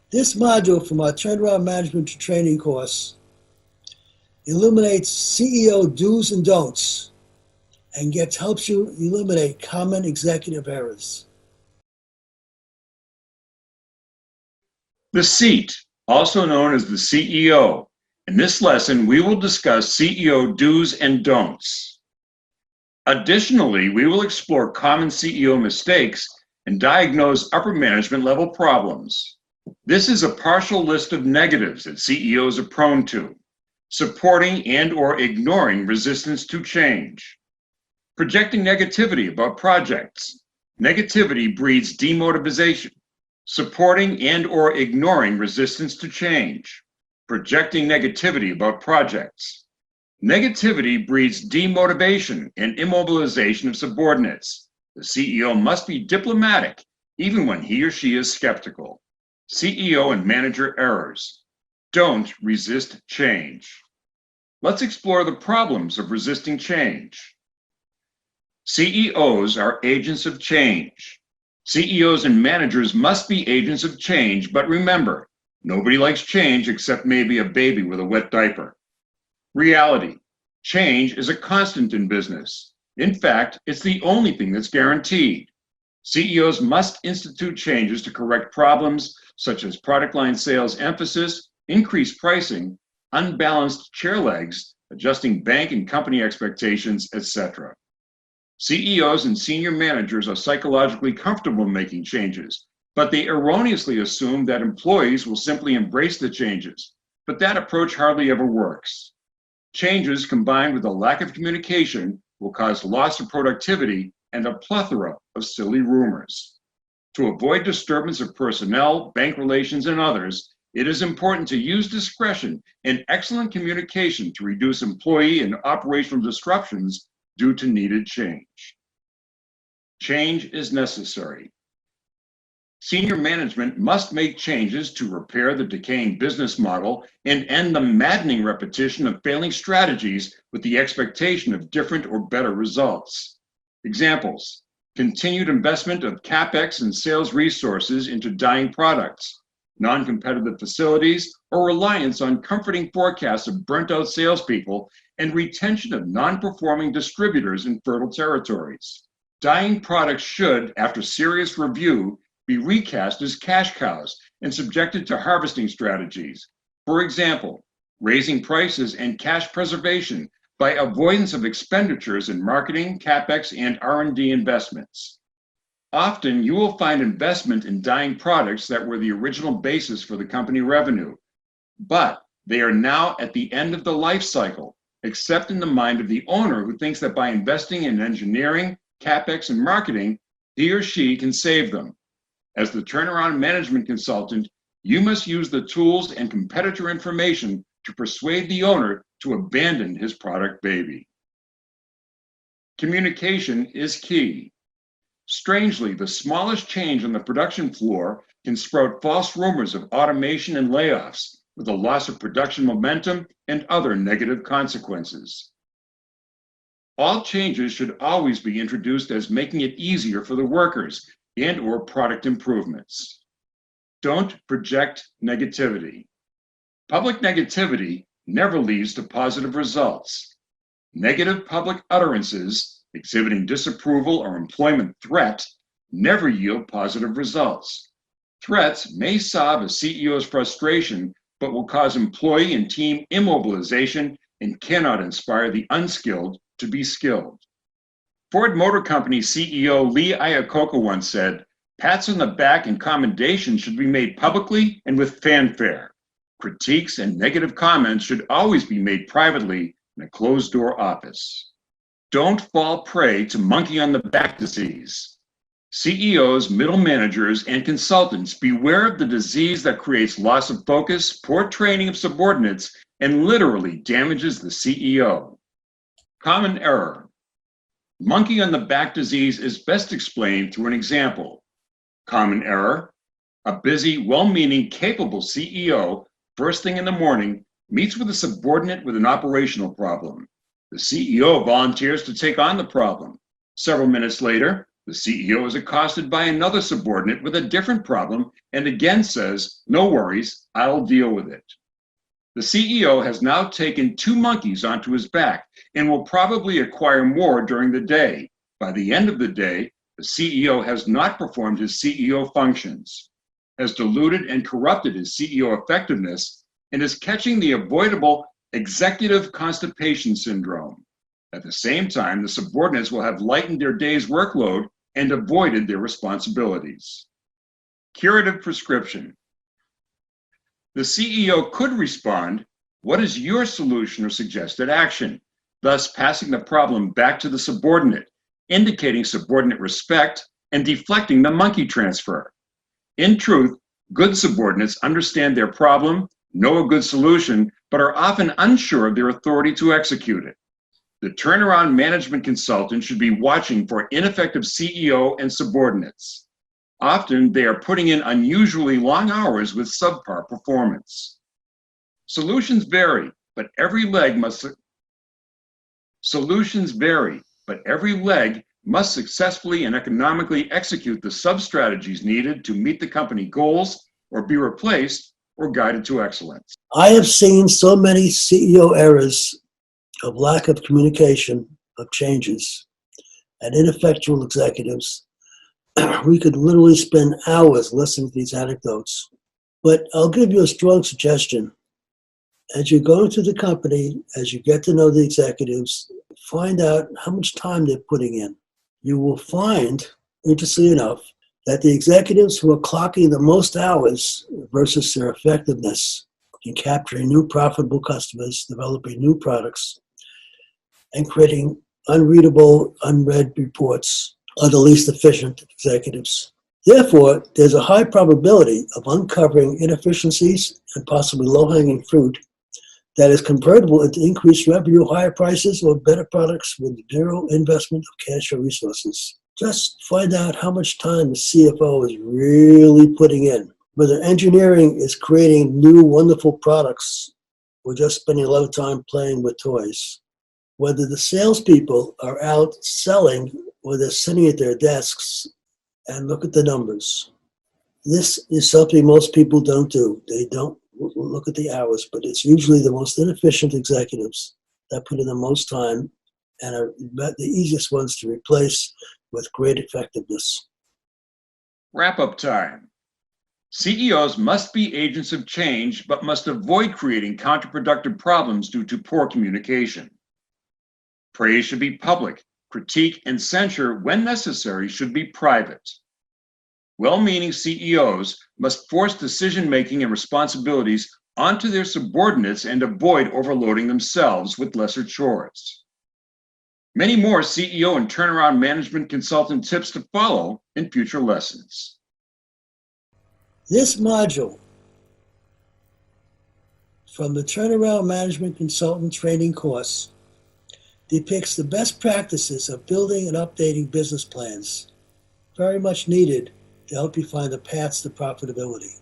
This module from our Turnaround Management to Training course illuminates CEO do's and don'ts and helps you eliminate common executive errors. The seat, also known as the CEO. In this lesson, we will discuss CEO do's and don'ts. Additionally, we will explore common CEO mistakes and diagnose upper management level problems. This is a partial list of negatives that CEOs are prone to: supporting and/or ignoring resistance to change, projecting negativity about projects. Negativity breeds demotivation. Supporting and/or ignoring resistance to change, projecting negativity about projects. Negativity breeds demotivation and immobilization of subordinates. The CEO must be diplomatic, even when he or she is skeptical. CEO and manager errors. Don't resist change. Let's explore the problems of resisting change. CEOs are agents of change. CEOs and managers must be agents of change, but remember, nobody likes change except maybe a baby with a wet diaper. Reality: change is a constant in business. In fact, it's the only thing that's guaranteed. CEOs must institute changes to correct problems such as product line sales emphasis, increased pricing, unbalanced chair legs, adjusting bank and company expectations, etc. CEOs and senior managers are psychologically comfortable making changes, but they erroneously assume that employees will simply embrace the changes, but that approach hardly ever works. Changes combined with a lack of communication will cause loss of productivity and a plethora of silly rumors. To avoid disturbance of personnel, bank relations, and others, it is important to use discretion and excellent communication to reduce employee and operational disruptions due to needed change. Change is necessary. Senior management must make changes to repair the decaying business model and end the maddening repetition of failing strategies with the expectation of different or better results. Examples: continued investment of CapEx and sales resources into dying products, non-competitive facilities, or reliance on comforting forecasts of burnt-out salespeople, and retention of non-performing distributors in fertile territories. Dying products should, after serious review, be recast as cash cows and subjected to harvesting strategies. For example, raising prices and cash preservation by avoidance of expenditures in marketing, CapEx, and R&D investments. Often, you will find investment in dying products that were the original basis for the company revenue, but they are now at the end of the life cycle, except in the mind of the owner who thinks that by investing in engineering, CapEx, and marketing, he or she can save them. As the turnaround management consultant, you must use the tools and competitor information to persuade the owner to abandon his product baby. Communication is key. Strangely, the smallest change on the production floor can sprout false rumors of automation and layoffs, with a loss of production momentum and other negative consequences. All changes should always be introduced as making it easier for the workers and/or product improvements. Don't project negativity. Public negativity never leads to positive results. Negative public utterances exhibiting disapproval or employment threat never yield positive results. Threats may solve a CEO's frustration, but will cause employee and team immobilization and cannot inspire the unskilled to be skilled. Ford Motor Company CEO Lee Iacocca once said, "Pats on the back and commendations should be made publicly and with fanfare. Critiques and negative comments should always be made privately in a closed-door office." Don't fall prey to monkey on the back disease. CEOs, middle managers, and consultants, beware of the disease that creates loss of focus, poor training of subordinates, and literally damages the CEO. Common error. Monkey on the back disease is best explained through an example. Common error: a busy, well-meaning, capable CEO, first thing in the morning, meets with a subordinate with an operational problem. The CEO volunteers to take on the problem. Several minutes later, The CEO is accosted by another subordinate with a different problem and again says, "No worries, I'll deal with it." The CEO has now taken two monkeys onto his back and will probably acquire more during the day. By the end of the day, the CEO has not performed his CEO functions, has diluted and corrupted his CEO effectiveness, and is catching the avoidable executive constipation syndrome. At the same time, the subordinates will have lightened their day's workload and avoided their responsibilities. Curative prescription. The CEO could respond, "What is your solution or suggested action?" thus passing the problem back to the subordinate, indicating subordinate respect and deflecting the monkey transfer. In truth, good subordinates understand their problem, know a good solution, but are often unsure of their authority to execute it. The turnaround management consultant should be watching for ineffective CEO and subordinates. Often, they are putting in unusually long hours with subpar performance. Solutions vary, but every leg must successfully and economically execute the sub-strategies needed to meet the company goals or be replaced or guided to excellence. I have seen so many CEO errors of lack of communication, of changes, and ineffectual executives. We could literally spend hours listening to these anecdotes. But I'll give you a strong suggestion. As you go into the company, as you get to know the executives, find out how much time they're putting in. You will find, interestingly enough, that the executives who are clocking the most hours versus their effectiveness in capturing new profitable customers, developing new products, and creating unreadable, unread reports are the least efficient executives. Therefore, there's a high probability of uncovering inefficiencies and possibly low-hanging fruit that is convertible into increased revenue, higher prices, or better products with zero investment of cash or resources. Just find out how much time the CFO is really putting in. Whether engineering is creating new wonderful products or just spending a lot of time playing with toys. Whether the salespeople are out selling or they're sitting at their desks and look at the numbers. This is something most people don't do. They don't look at the hours, but it's usually the most inefficient executives that put in the most time and are the easiest ones to replace with great effectiveness. Wrap-up time. CEOs must be agents of change, but must avoid creating counterproductive problems due to poor communication. Praise should be public. Critique and censure, when necessary, should be private. Well-meaning CEOs must force decision-making and responsibilities onto their subordinates and avoid overloading themselves with lesser chores. Many more CEO and turnaround management consultant tips to follow in future lessons. This module from the Turnaround Management Consultant Training course depicts the best practices of building and updating business plans, very much needed to help you find the paths to profitability.